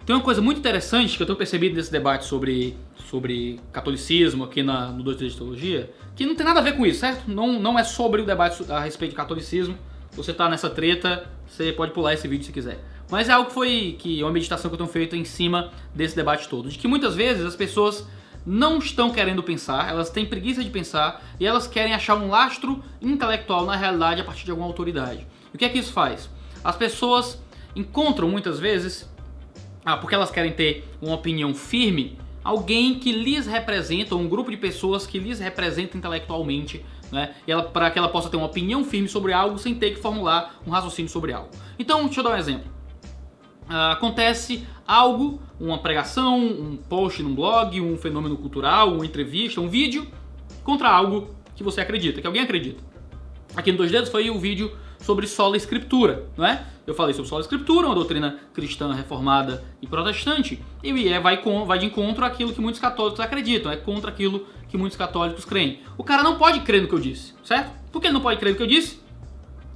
Tem uma coisa muito interessante que eu tenho percebido nesse debate sobre catolicismo aqui no 2 Dedos de Teologia, que não tem nada a ver com isso, certo? Não é sobre o debate a respeito de catolicismo. Se você tá nessa treta, você pode pular esse vídeo se quiser. Mas é algo que é uma meditação que eu tenho feito em cima desse debate todo. De que muitas vezes as pessoas não estão querendo pensar, elas têm preguiça de pensar e elas querem achar um lastro intelectual na realidade a partir de alguma autoridade. E o que é que isso faz? As pessoas encontram muitas vezes, porque elas querem ter uma opinião firme, alguém que lhes representa, um grupo de pessoas que lhes representa intelectualmente, né? Para que ela possa ter uma opinião firme sobre algo sem ter que formular um raciocínio sobre algo. Então, deixa eu dar um exemplo. Acontece algo, uma pregação, um post num blog, um fenômeno cultural, uma entrevista, um vídeo contra algo que você acredita, que alguém acredita. Aqui no 2 Dedos foi o vídeo sobre sola escritura, não é? Eu falei sobre sola escritura, uma doutrina cristã reformada e protestante, e vai de encontro àquilo que muitos católicos acreditam, é contra aquilo que muitos católicos creem. O cara não pode crer no que eu disse, certo? Por que ele não pode crer no que eu disse?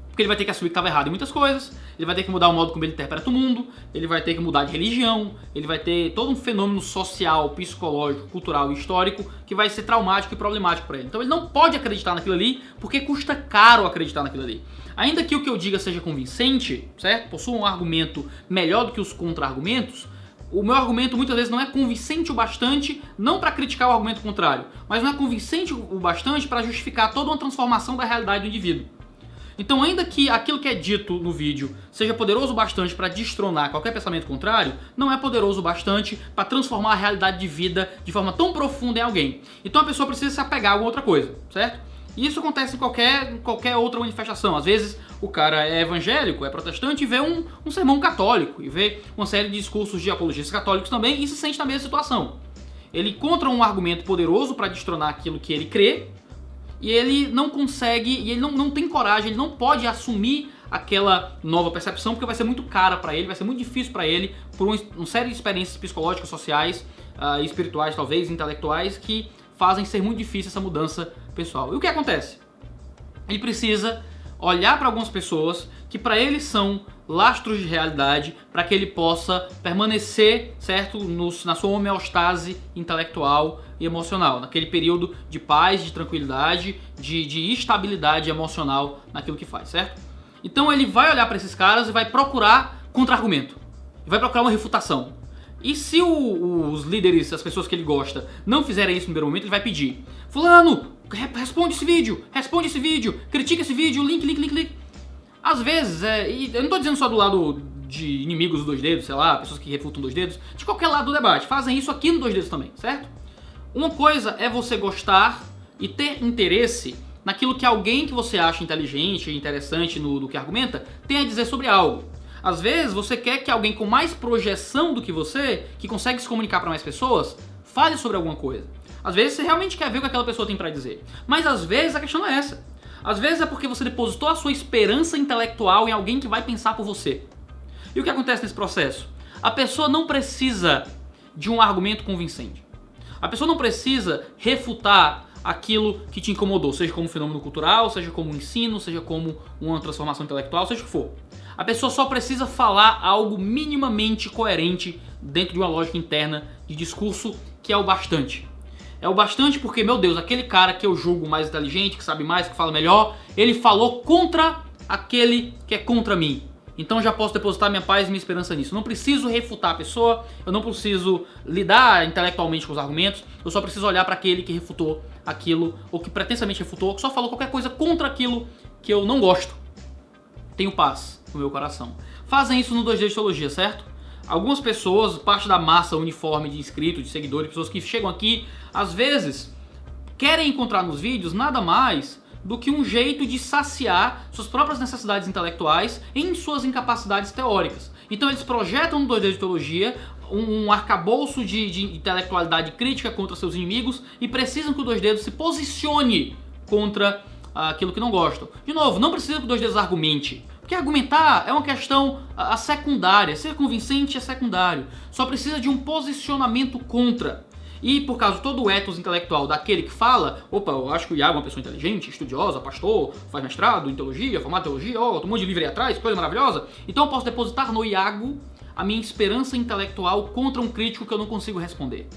Porque ele vai ter que assumir que estava errado em muitas coisas, ele vai ter que mudar o modo como ele interpreta o mundo, ele vai ter que mudar de religião, ele vai ter todo um fenômeno social, psicológico, cultural e histórico que vai ser traumático e problemático para ele. Então ele não pode acreditar naquilo ali porque custa caro acreditar naquilo ali. Ainda que o que eu diga seja convincente, certo? Possua um argumento melhor do que os contra-argumentos, o meu argumento muitas vezes não é convincente o bastante, não para criticar o argumento contrário, mas não é convincente o bastante para justificar toda uma transformação da realidade do indivíduo. Então, ainda que aquilo que é dito no vídeo seja poderoso o bastante para destronar qualquer pensamento contrário, não é poderoso o bastante para transformar a realidade de vida de forma tão profunda em alguém. Então a pessoa precisa se apegar a alguma outra coisa, certo? E isso acontece em qualquer outra manifestação. Às vezes o cara é evangélico, é protestante e vê um sermão católico, e vê uma série de discursos de apologistas católicos também e se sente na mesma situação. Ele encontra um argumento poderoso para destronar aquilo que ele crê, e ele não consegue, e ele não tem coragem, ele não pode assumir aquela nova percepção, porque vai ser muito cara para ele, vai ser muito difícil para ele, por uma série de experiências psicológicas, sociais, espirituais talvez, intelectuais, que fazem ser muito difícil essa mudança pessoal. E o que acontece? Ele precisa olhar para algumas pessoas que para ele são lastros de realidade, para que ele possa permanecer, certo, na sua homeostase intelectual e emocional, naquele período de paz, de tranquilidade, de estabilidade emocional naquilo que faz, certo? Então ele vai olhar para esses caras e vai procurar contra-argumento, vai procurar uma refutação. E se os líderes, as pessoas que ele gosta, não fizerem isso no primeiro momento, ele vai pedir: fulano, responde esse vídeo, critica esse vídeo, link. Às vezes, e eu não tô dizendo só do lado de inimigos do 2 Dedos, sei lá, pessoas que refutam 2 Dedos, de qualquer lado do debate, fazem isso aqui no 2 Dedos também, certo? Uma coisa é você gostar e ter interesse naquilo que alguém que você acha inteligente e interessante no que argumenta tem a dizer sobre algo. Às vezes você quer que alguém com mais projeção do que você, que consegue se comunicar para mais pessoas, fale sobre alguma coisa. Às vezes você realmente quer ver o que aquela pessoa tem para dizer. Mas às vezes a questão não é essa. Às vezes é porque você depositou a sua esperança intelectual em alguém que vai pensar por você. E o que acontece nesse processo? A pessoa não precisa de um argumento convincente. A pessoa não precisa refutar aquilo que te incomodou, seja como um fenômeno cultural, seja como um ensino, seja como uma transformação intelectual, seja o que for. A pessoa só precisa falar algo minimamente coerente dentro de uma lógica interna de discurso, que é o bastante. É o bastante porque, meu Deus, aquele cara que eu julgo mais inteligente, que sabe mais, que fala melhor, ele falou contra aquele que é contra mim. Então eu já posso depositar minha paz e minha esperança nisso. Eu não preciso refutar a pessoa, eu não preciso lidar intelectualmente com os argumentos, eu só preciso olhar para aquele que refutou aquilo, ou que pretensamente refutou, ou que só falou qualquer coisa contra aquilo que eu não gosto. Tenho paz no meu coração. Fazem isso no 2 Dedos de Teologia, certo? Algumas pessoas, parte da massa uniforme de inscritos, de seguidores, pessoas que chegam aqui, às vezes, querem encontrar nos vídeos nada mais do que um jeito de saciar suas próprias necessidades intelectuais em suas incapacidades teóricas. Então eles projetam no 2 Dedos de Teologia um arcabouço de intelectualidade crítica contra seus inimigos e precisam que o 2 Dedos se posicione contra aquilo que não gostam. De novo, não precisa que o 2 Dedos argumente. Porque argumentar é uma questão secundária, ser convincente é secundário. Só precisa de um posicionamento contra. E por causa de todo o ethos intelectual daquele que fala, opa, eu acho que o Iago é uma pessoa inteligente, estudiosa, pastor, faz mestrado em teologia, formado em teologia, ó, tem um monte de livro aí atrás, coisa maravilhosa. Então eu posso depositar no Iago a minha esperança intelectual contra um crítico que eu não consigo responder.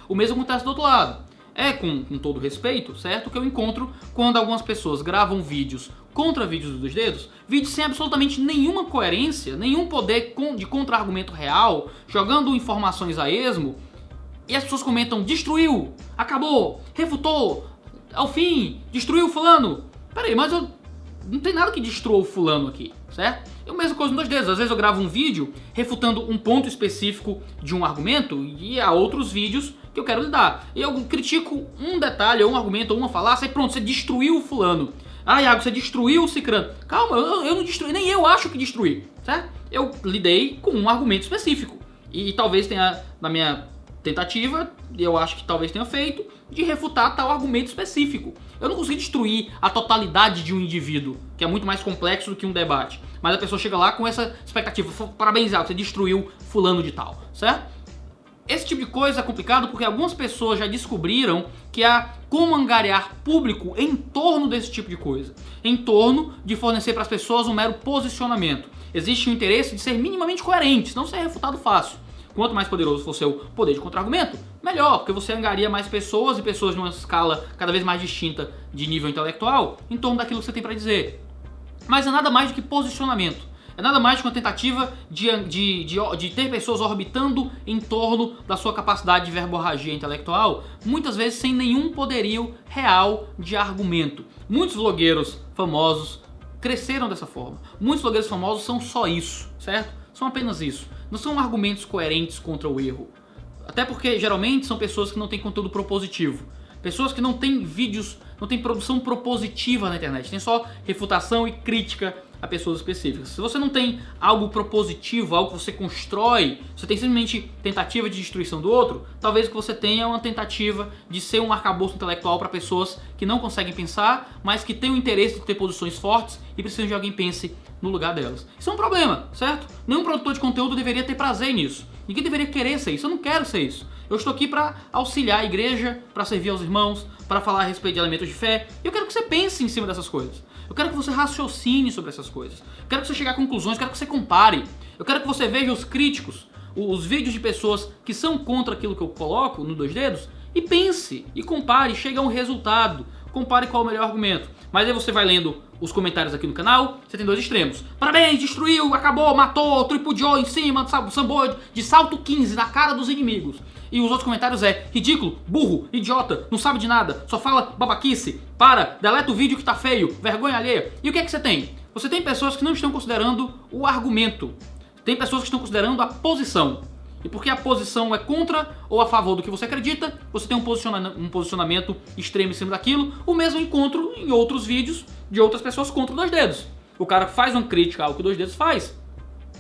O mesmo acontece do outro lado. É com todo respeito, certo? Que eu encontro quando algumas pessoas gravam vídeos contra vídeos dos dois dedos, vídeos sem absolutamente nenhuma coerência, nenhum poder de contra-argumento real, jogando informações a esmo, e as pessoas comentam: destruiu, acabou, refutou, ao fim, destruiu fulano. Peraí, mas não tem nada que destrua o fulano aqui, certo? É a mesma coisa nos dois dedos. Às vezes eu gravo um vídeo refutando um ponto específico de um argumento e há outros vídeos que eu quero lidar. E eu critico um detalhe, ou um argumento, ou uma falácia, e pronto, você destruiu o fulano. Ah, Iago, você destruiu o cicrano. Calma, eu não destruí, nem eu acho que destruí, certo? Eu lidei com um argumento específico. E talvez tenha, na minha tentativa, eu acho que talvez tenha feito, de refutar tal argumento específico. Eu não consegui destruir a totalidade de um indivíduo, que é muito mais complexo do que um debate. Mas a pessoa chega lá com essa expectativa: parabéns, Iago, você destruiu fulano de tal, certo? Esse tipo de coisa é complicado porque algumas pessoas já descobriram que há como angariar público em torno desse tipo de coisa. Em torno de fornecer para as pessoas um mero posicionamento. Existe o interesse de ser minimamente coerente, senão ser refutado fácil. Quanto mais poderoso for o seu poder de contra-argumento, melhor, porque você angaria mais pessoas, e pessoas numa escala cada vez mais distinta de nível intelectual, em torno daquilo que você tem para dizer. Mas é nada mais do que posicionamento. É nada mais do que uma tentativa de ter pessoas orbitando em torno da sua capacidade de verborragia intelectual, muitas vezes sem nenhum poderio real de argumento. Muitos blogueiros famosos cresceram dessa forma. Muitos blogueiros famosos são só isso, certo? São apenas isso. Não são argumentos coerentes contra o erro. Até porque geralmente são pessoas que não têm conteúdo propositivo. Pessoas que não têm vídeos, não têm produção propositiva na internet. Tem só refutação e crítica a pessoas específicas. Se você não tem algo propositivo, algo que você constrói, você tem simplesmente tentativa de destruição do outro, talvez o que você tenha é uma tentativa de ser um arcabouço intelectual para pessoas que não conseguem pensar, mas que têm o interesse de ter posições fortes e precisam de alguém que pense no lugar delas. Isso é um problema, certo? Nenhum produtor de conteúdo deveria ter prazer nisso. Ninguém deveria querer ser isso. Eu não quero ser isso. Eu estou aqui para auxiliar a igreja, para servir aos irmãos, para falar a respeito de elementos de fé. E eu quero que você pense em cima dessas coisas. Eu quero que você raciocine sobre essas coisas. Eu quero que você chegue a conclusões, eu quero que você compare. Eu quero que você veja os críticos, os vídeos de pessoas que são contra aquilo que eu coloco no Dois Dedos e pense, e compare, chegue a um resultado. Compare qual é o melhor argumento. Mas aí você vai lendo os comentários aqui no canal, você tem dois extremos. Parabéns, destruiu, acabou, matou, tripudiou em cima, sambou de salto 15 na cara dos inimigos. E os outros comentários é: ridículo, burro, idiota, não sabe de nada, só fala babaquice, para, deleta o vídeo que tá feio, vergonha alheia. E o que é que você tem? Você tem pessoas que não estão considerando o argumento. Tem pessoas que estão considerando a posição. E porque a posição é contra ou a favor do que você acredita, você tem um posicionamento extremo em cima daquilo. O mesmo encontro em outros vídeos de outras pessoas contra o Dois Dedos. O cara faz uma crítica ao que o Dois Dedos faz.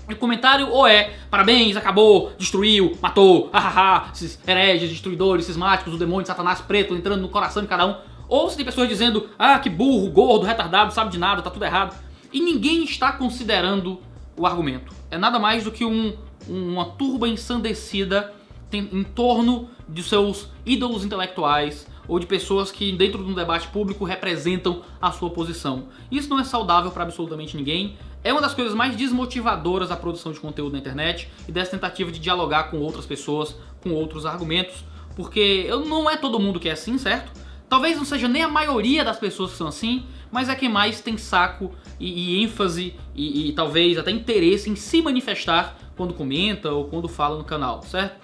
E o comentário ou é: parabéns, acabou, destruiu, matou, hahaha, esses hereges, destruidores, cismáticos, o demônio de Satanás preto entrando no coração de cada um. Ou você tem pessoas dizendo: ah, que burro, gordo, retardado, sabe de nada, tá tudo errado. E ninguém está considerando o argumento. É nada mais do que uma turba ensandecida em torno de seus ídolos intelectuais ou de pessoas que dentro de um debate público representam a sua posição. Isso não é saudável para absolutamente ninguém. É uma das coisas mais desmotivadoras da produção de conteúdo na internet e dessa tentativa de dialogar com outras pessoas, com outros argumentos, porque não é todo mundo que é assim, certo? Talvez não seja nem a maioria das pessoas que são assim, mas é quem mais tem saco e ênfase e talvez até interesse em se manifestar quando comenta ou quando fala no canal, certo?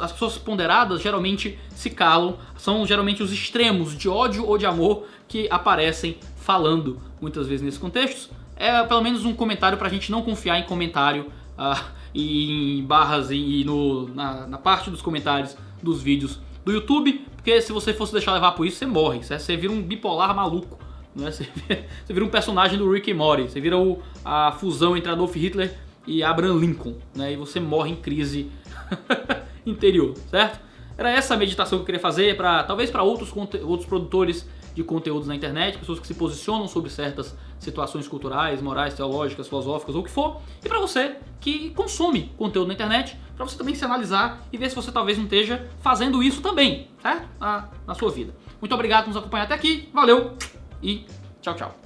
As pessoas ponderadas geralmente se calam, são geralmente os extremos de ódio ou de amor que aparecem falando muitas vezes nesses contextos. É pelo menos um comentário pra gente não confiar em comentário e em barras e na parte dos comentários dos vídeos do YouTube, porque se você fosse deixar levar por isso, você morre, certo? Você vira um bipolar maluco, né? Você vira um personagem do Rick e Morty, você vira a fusão entre Adolf Hitler e Abraham Lincoln, né? E você morre em crise interior, certo? Era essa a meditação que eu queria fazer, talvez para outros produtores de conteúdos na internet, pessoas que se posicionam sobre certas situações culturais, morais, teológicas, filosóficas ou o que for, e para você que consome conteúdo na internet, para você também se analisar e ver se você talvez não esteja fazendo isso também, certo? Na sua vida. Muito obrigado por nos acompanhar até aqui, valeu e tchau, tchau.